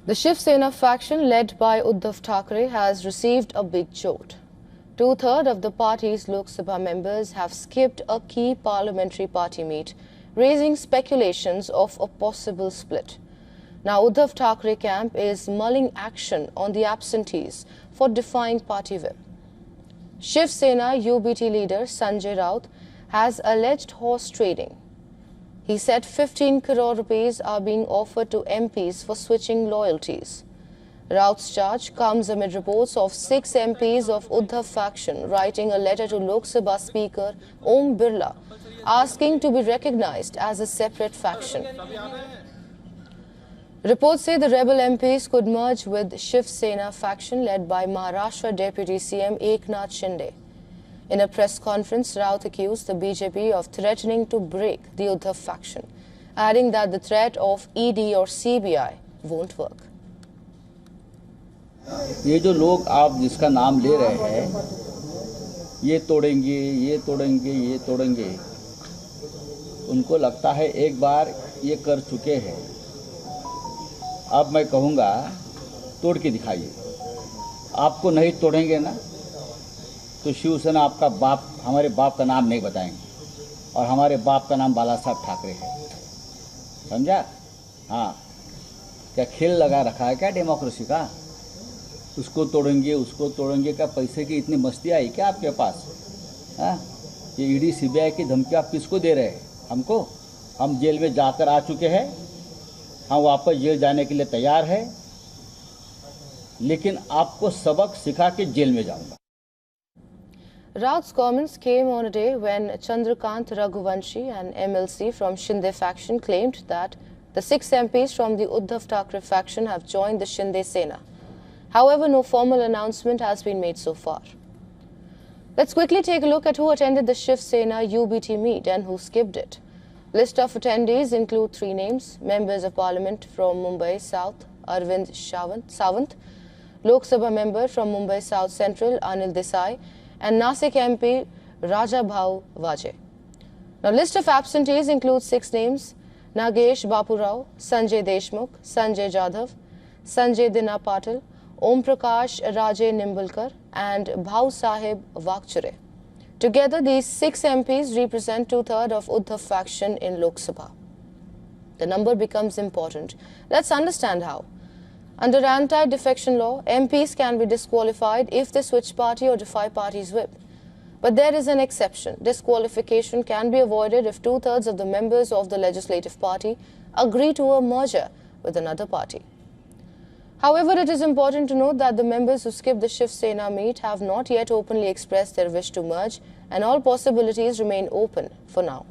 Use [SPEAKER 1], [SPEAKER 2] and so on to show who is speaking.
[SPEAKER 1] The Shiv Sena faction led by Uddhav Thackeray has received a big jolt. Two-thirds of the party's Lok Sabha members have skipped a key parliamentary party meet, raising speculations of a possible split. Now Uddhav Thackeray camp is mulling action on the absentees for defying party whip. Shiv Sena UBT leader Sanjay Raut has alleged horse trading. He said 15 crore rupees are being offered to MPs for switching loyalties. Raut's charge comes amid reports of 6 MPs of Uddhav faction writing a letter to Lok Sabha Speaker Om Birla asking to be recognized as a separate faction. Reports say the rebel MPs could merge with Shiv Sena faction led by Maharashtra Deputy CM Eknath Shinde. In a press conference, Raut accused the BJP of threatening to break the Uddhav faction, adding that the threat of ED or CBI won't work.
[SPEAKER 2] ये जो लोग आप जिसका नाम ले रहे हैं, ये तोड़ेंगे, ये तोड़ेंगे, ये तोड़ेंगे, उनको लगता है एक बार ये कर चुके हैं। अब मैं कहूँगा तोड़ के दिखाइए। आपको नहीं तोड़ेंगे ना तो शिवसेना आपका बाप, हमारे बाप का नाम नहीं बताएंगे और हमारे बाप का नाम बाला साहब ठाकरे है। समझा? हाँ, क्या खेल लगा रखा है क्या डेमोक्रेसी का? उसको तोड़ेंगे क्या? पैसे की इतनी मस्ती आई क्या आपके पास? हाँ, ये ईडी सीबीआई की धमकी आप किसको दे रहे हैं? हमको? हम जेल में जाकर आ चुके हैं, हम वापस जेल जाने के लिए तैयार हैं, लेकिन आपको सबक सिखा के जेल में जाऊंगा।
[SPEAKER 1] Raut's comments came on a day when Chandrakant Raghuvanshi, an MLC from Shinde faction, claimed that the 6 MPs from the Uddhav Thackeray faction have joined the Shinde Sena. However, no formal announcement has been made so far. Let's quickly take a look at who attended the Shiv Sena UBT meet and who skipped it. List of attendees include 3 names: members of parliament from Mumbai South, Arvind Sawant, Lok Sabha member from Mumbai South Central, Anil Desai, and Nasik MP Raja Bhau Vaje. Now, list of absentees includes 6 names: Nagesh Bapurao, Sanjay Deshmukh, Sanjay Jadhav, Sanjay Dina Patil, Om Prakash Raje Nimbalkar, and Bhau Sahib Vakchure. Together, these 6 MPs represent 2/3 of Uddhav faction in Lok Sabha. The number becomes important. Let's understand how. Under anti-defection law, MPs can be disqualified if they switch party or defy party's whip. But there is an exception. Disqualification can be avoided if 2/3 of the members of the legislative party agree to a merger with another party. However, it is important to note that the members who skipped the Shiv Sena meet have not yet openly expressed their wish to merge, and all possibilities remain open for now.